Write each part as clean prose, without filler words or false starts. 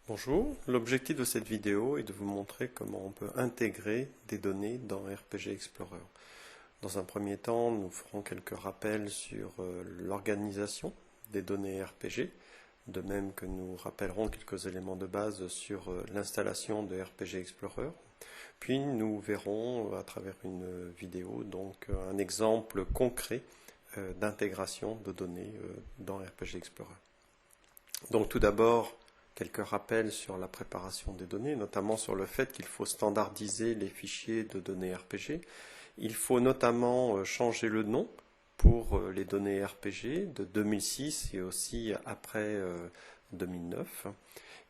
Bonjour, l'objectif de cette vidéo est de vous montrer comment on peut intégrer des données dans RPG Explorer. Dans un premier temps, nous ferons quelques rappels sur l'organisation des données RPG, de même que nous rappellerons quelques éléments de base sur l'installation de RPG Explorer. Puis nous verrons à travers une vidéo donc un exemple concret d'intégration de données dans RPG Explorer. Donc tout d'abord, quelques rappels sur la préparation des données, notamment sur le fait qu'il faut standardiser les fichiers de données RPG. Il faut notamment changer le nom pour les données RPG de 2006 et aussi après 2009.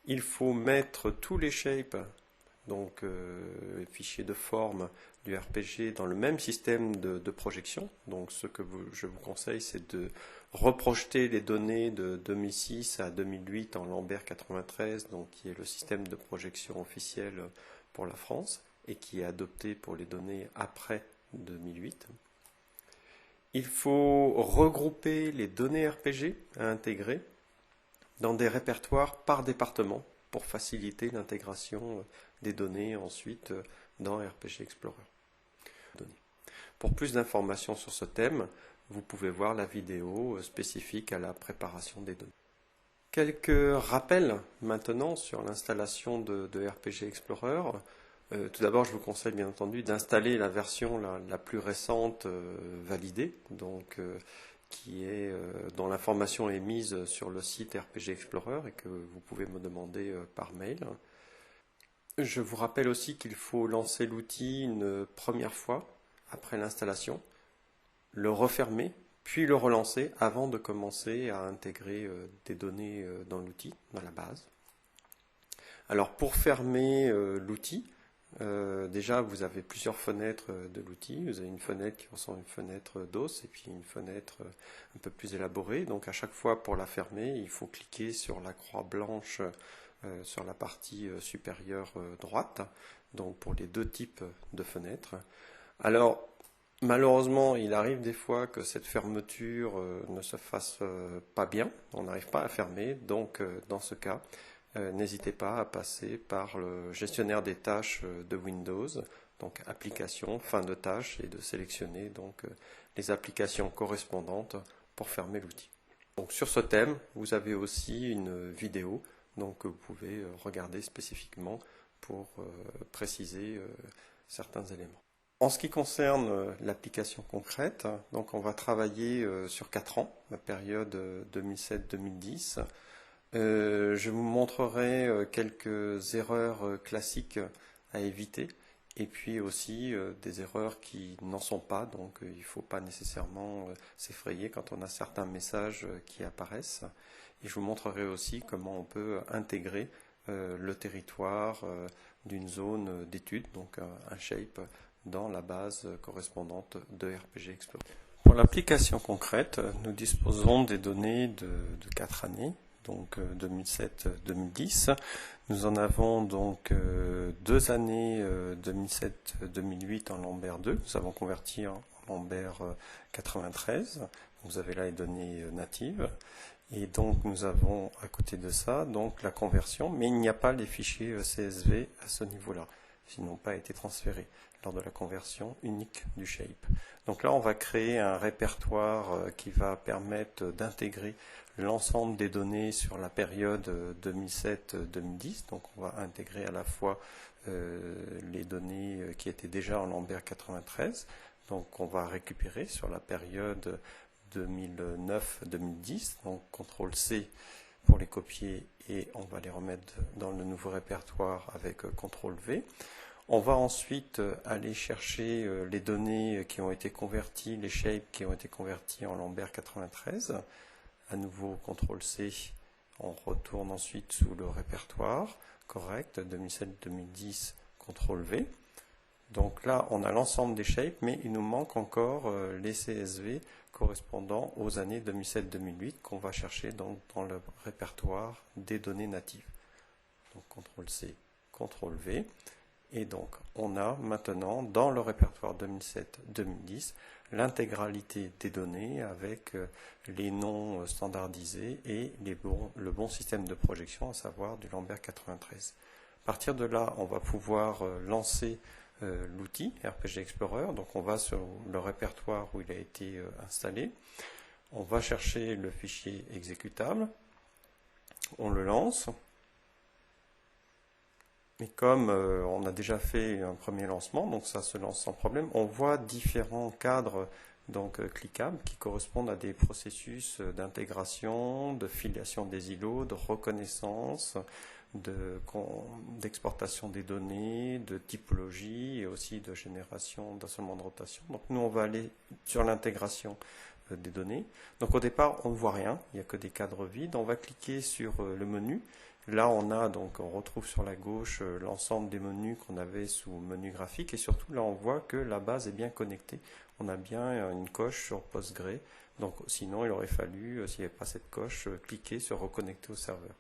Il faut mettre tous les shapes, donc les fichiers de forme du RPG, dans le même système de projection. Donc ce que je vous conseille, c'est de reprojeter les données de 2006 à 2008 en Lambert 93, donc qui est le système de projection officiel pour la France et qui est adopté pour les données après 2008. Il faut regrouper les données RPG à intégrer dans des répertoires par département pour faciliter l'intégration des données ensuite dans RPG Explorer. Pour plus d'informations sur ce thème, vous pouvez voir la vidéo spécifique à la préparation des données. Quelques rappels maintenant sur l'installation de RPG Explorer. Tout d'abord, je vous conseille bien entendu d'installer la version la plus récente validée, donc dont l'information est mise sur le site RPG Explorer et que vous pouvez me demander par mail. Je vous rappelle aussi qu'il faut lancer l'outil une première fois après l'installation, le refermer, puis le relancer avant de commencer à intégrer des données dans l'outil, dans la base. Alors pour fermer l'outil, déjà vous avez plusieurs fenêtres de l'outil. Vous avez une fenêtre qui ressemble à une fenêtre DOS et puis une fenêtre un peu plus élaborée. Donc à chaque fois pour la fermer, il faut cliquer sur la croix blanche sur la partie supérieure droite, donc pour les deux types de fenêtres. Alors, malheureusement, il arrive des fois que cette fermeture ne se fasse pas bien, on n'arrive pas à fermer, donc dans ce cas, n'hésitez pas à passer par le gestionnaire des tâches de Windows, donc application, fin de tâche, et de sélectionner donc les applications correspondantes pour fermer l'outil. Donc sur ce thème, vous avez aussi une vidéo donc, que vous pouvez regarder spécifiquement pour préciser certains éléments. En ce qui concerne l'application concrète, donc on va travailler sur 4 ans, la période 2007-2010. Je vous montrerai quelques erreurs classiques à éviter et puis aussi des erreurs qui n'en sont pas, donc il ne faut pas nécessairement s'effrayer quand on a certains messages qui apparaissent. Et je vous montrerai aussi comment on peut intégrer le territoire d'une zone d'étude, donc un shape, dans la base correspondante de RPG Explorer. Pour l'application concrète, nous disposons des données de 4 années, donc 2007-2010. Nous en avons donc 2 années 2007-2008 en Lambert 2. Nous avons converti en Lambert 93. Vous avez là les données natives. Et donc nous avons à côté de ça donc la conversion, mais il n'y a pas les fichiers CSV à ce niveau-là. Ils n'ont pas été transférés lors de la conversion unique du shape. Donc là, on va créer un répertoire qui va permettre d'intégrer l'ensemble des données sur la période 2007-2010. Donc on va intégrer à la fois les données qui étaient déjà en Lambert 93. Donc on va récupérer sur la période 2009-2010. Donc CTRL-C pour les copier et on va les remettre dans le nouveau répertoire avec CTRL-V. On va ensuite aller chercher les données qui ont été converties, les shapes qui ont été convertis en Lambert 93. À nouveau CTRL-C, on retourne ensuite sous le répertoire, correct, 2007-2010, CTRL-V. Donc là, on a l'ensemble des shapes, mais il nous manque encore les CSV correspondant aux années 2007-2008 qu'on va chercher dans le répertoire des données natives. Donc CTRL-C, CTRL-V. Et donc, on a maintenant, dans le répertoire 2007-2010, l'intégralité des données avec les noms standardisés et le bon système de projection, à savoir du Lambert 93. À partir de là, on va pouvoir lancer l'outil RPG Explorer. Donc, on va sur le répertoire où il a été installé. On va chercher le fichier exécutable. On le lance. Et comme on a déjà fait un premier lancement, donc ça se lance sans problème, on voit différents cadres donc cliquables qui correspondent à des processus d'intégration, de filiation des îlots, de reconnaissance, d'exportation des données, de typologie et aussi de génération d'assolement de rotation. Donc nous on va aller sur l'intégration des données. Donc au départ on ne voit rien, il n'y a que des cadres vides. On va cliquer sur le menu. Là, on retrouve sur la gauche l'ensemble des menus qu'on avait sous menu graphique et surtout là, on voit que la base est bien connectée. On a bien une coche sur Postgre. Donc, sinon, il aurait fallu, s'il n'y avait pas cette coche, cliquer sur reconnecter au serveur.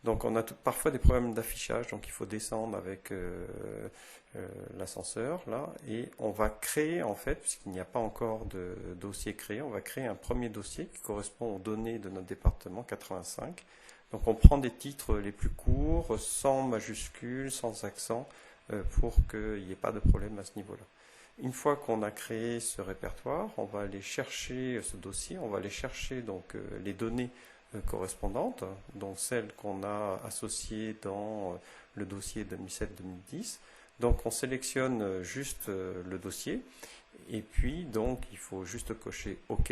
Donc, on a parfois des problèmes d'affichage. Donc, il faut descendre avec l'ascenseur là et on va créer en fait, puisqu'il n'y a pas encore de dossier créé, on va créer un premier dossier qui correspond aux données de notre département 85. Donc on prend des titres les plus courts, sans majuscules, sans accent, pour qu'il n'y ait pas de problème à ce niveau-là. Une fois qu'on a créé ce répertoire, on va aller chercher ce dossier, on va aller chercher donc les données correspondantes, donc celles qu'on a associées dans le dossier 2007-2010. Donc on sélectionne juste le dossier, et puis donc il faut juste cocher OK.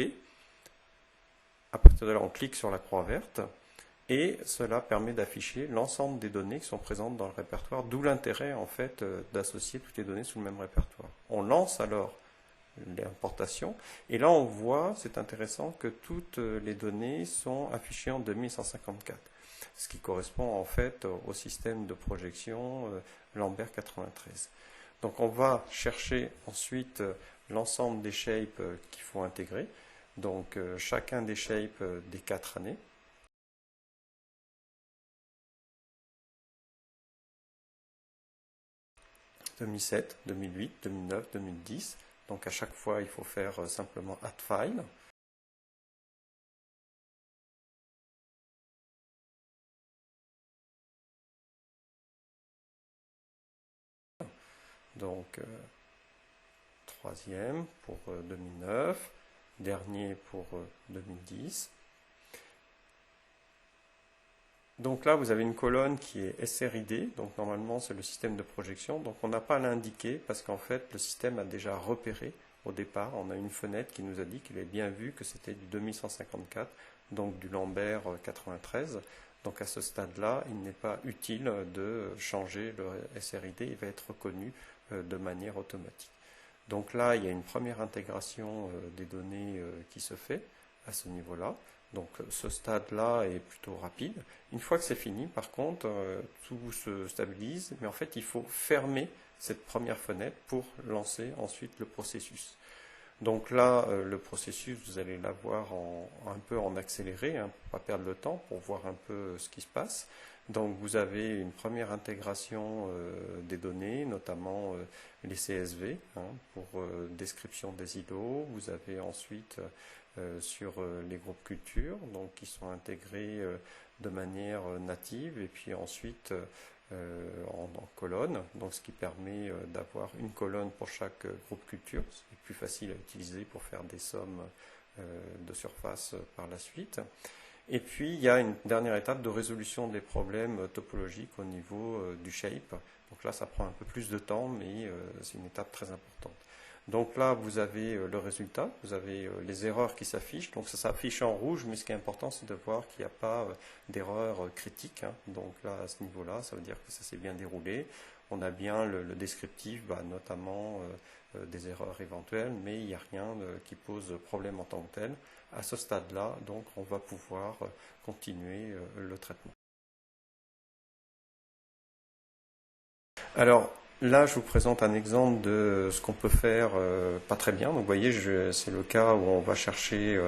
À partir de là, on clique sur la croix verte. Et cela permet d'afficher l'ensemble des données qui sont présentes dans le répertoire, d'où l'intérêt en fait d'associer toutes les données sous le même répertoire. On lance alors l'importation, et là on voit, c'est intéressant, que toutes les données sont affichées en 2154, ce qui correspond en fait au système de projection Lambert 93. Donc on va chercher ensuite l'ensemble des shapes qu'il faut intégrer, donc chacun des shapes des 4 années. 2007, 2008, 2009, 2010. Donc à chaque fois, il faut faire simplement add file. Donc troisième pour 2009, dernier pour 2010. Donc là, vous avez une colonne qui est SRID, donc normalement c'est le système de projection, donc on n'a pas à l'indiquer parce qu'en fait le système a déjà repéré au départ, on a une fenêtre qui nous a dit qu'il avait bien vu que c'était du 2154, donc du Lambert 93, donc à ce stade-là, il n'est pas utile de changer le SRID, il va être reconnu de manière automatique. Donc là, il y a une première intégration des données qui se fait à ce niveau-là. Donc ce stade-là est plutôt rapide. Une fois que c'est fini, par contre, tout se stabilise, mais en fait, il faut fermer cette première fenêtre pour lancer ensuite le processus. Donc là, le processus, vous allez l'avoir un peu en accéléré, hein, pour ne pas perdre le temps, pour voir un peu ce qui se passe. Donc vous avez une première intégration des données, notamment les CSV, hein, pour description des îlots. Vous avez ensuite sur les groupes culture, donc qui sont intégrés de manière native, et puis ensuite en colonne, donc ce qui permet d'avoir une colonne pour chaque groupe culture, c'est plus facile à utiliser pour faire des sommes de surface par la suite. Et puis il y a une dernière étape de résolution des problèmes topologiques au niveau du shape. Donc là ça prend un peu plus de temps, mais c'est une étape très importante. Donc là, vous avez le résultat, vous avez les erreurs qui s'affichent. Donc ça s'affiche en rouge, mais ce qui est important, c'est de voir qu'il n'y a pas d'erreur critique, hein. Donc là, à ce niveau-là, ça veut dire que ça s'est bien déroulé. On a bien le descriptif, notamment des erreurs éventuelles, mais il n'y a rien qui pose problème en tant que tel. À ce stade-là, donc, on va pouvoir continuer le traitement. Alors, là, je vous présente un exemple de ce qu'on peut faire pas très bien. Donc, vous voyez, c'est le cas où on va chercher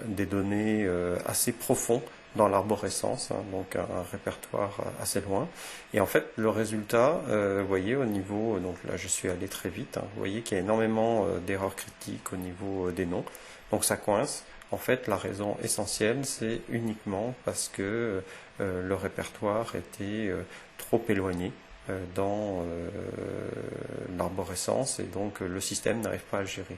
des données assez profondes dans l'arborescence, hein, donc un répertoire assez loin. Et en fait, le résultat, vous voyez, au niveau, donc là je suis allé très vite, hein, vous voyez qu'il y a énormément d'erreurs critiques au niveau des noms, donc ça coince. En fait, la raison essentielle, c'est uniquement parce que le répertoire était trop éloigné dans l'arborescence et donc le système n'arrive pas à le gérer.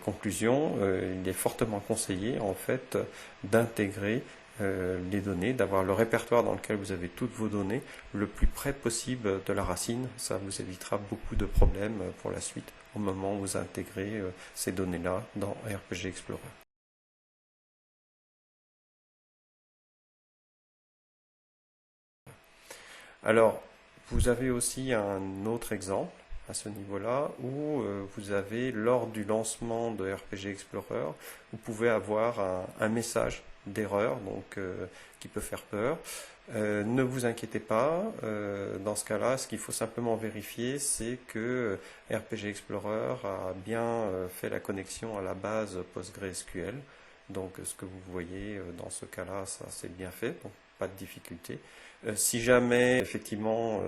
Conclusion, il est fortement conseillé en fait d'intégrer les données, d'avoir le répertoire dans lequel vous avez toutes vos données le plus près possible de la racine. Ça vous évitera beaucoup de problèmes pour la suite au moment où vous intégrez ces données-là dans RPG Explorer. Alors, vous avez aussi un autre exemple à ce niveau-là où vous avez, lors du lancement de RPG Explorer, vous pouvez avoir un message d'erreur donc qui peut faire peur. Ne vous inquiétez pas, dans ce cas-là, ce qu'il faut simplement vérifier, c'est que RPG Explorer a bien fait la connexion à la base PostgreSQL. Donc ce que vous voyez dans ce cas-là, ça c'est bien fait, donc pas de difficulté. Si jamais effectivement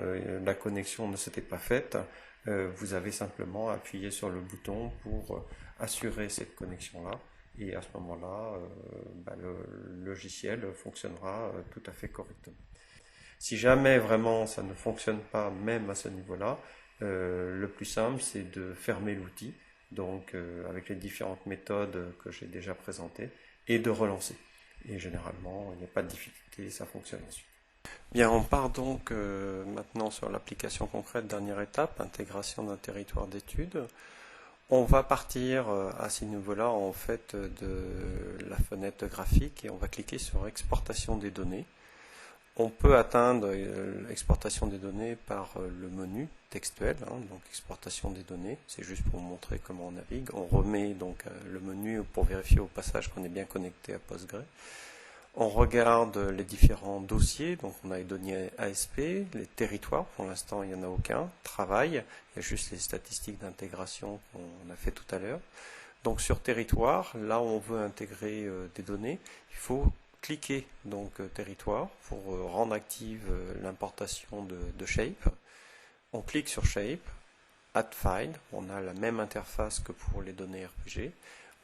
la connexion ne s'était pas faite, vous avez simplement appuyé sur le bouton pour assurer cette connexion-là. Et à ce moment-là, le logiciel fonctionnera tout à fait correctement. Si jamais vraiment ça ne fonctionne pas, même à ce niveau-là, le plus simple c'est de fermer l'outil, donc avec les différentes méthodes que j'ai déjà présentées, et de relancer. Et généralement, il n'y a pas de difficulté, ça fonctionne ensuite. Bien, on part donc maintenant sur l'application concrète, dernière étape, intégration d'un territoire d'études. On va partir à ce niveau-là en fait de la fenêtre graphique et on va cliquer sur exportation des données. On peut atteindre l'exportation des données par le menu textuel, hein, donc exportation des données, c'est juste pour vous montrer comment on navigue. On remet donc le menu pour vérifier au passage qu'on est bien connecté à Postgre. On regarde les différents dossiers, donc on a les données ASP, les territoires, pour l'instant il n'y en a aucun, travail, il y a juste les statistiques d'intégration qu'on a fait tout à l'heure. Donc sur territoire, là où on veut intégrer des données, il faut cliquer donc territoire pour rendre active l'importation de Shape. On clique sur Shape, Add File, on a la même interface que pour les données RPG.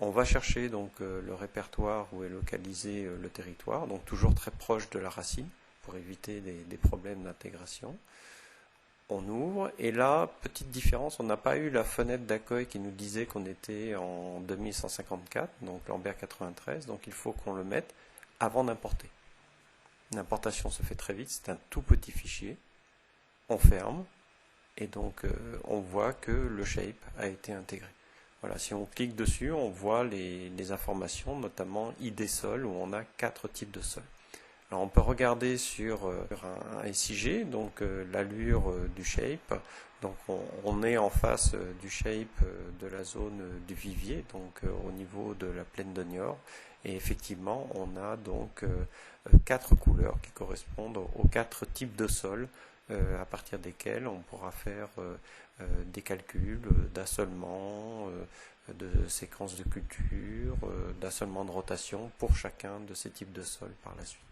On va chercher donc le répertoire où est localisé le territoire, donc toujours très proche de la racine pour éviter des problèmes d'intégration. On ouvre et là, petite différence, on n'a pas eu la fenêtre d'accueil qui nous disait qu'on était en 2154, donc Lambert 93, donc il faut qu'on le mette avant d'importer. L'importation se fait très vite, c'est un tout petit fichier. On ferme et donc on voit que le shape a été intégré. Voilà, si on clique dessus, on voit les informations, notamment ID sol, où on a 4 types de sol. Alors on peut regarder sur un SIG, donc l'allure du shape. Donc on est en face du shape de la zone du vivier, donc au niveau de la plaine de Niort. Et effectivement, on a donc 4 couleurs qui correspondent aux 4 types de sol à partir desquels on pourra faire des calculs d'assolement, de séquences de culture, d'assolement de rotation pour chacun de ces types de sols par la suite.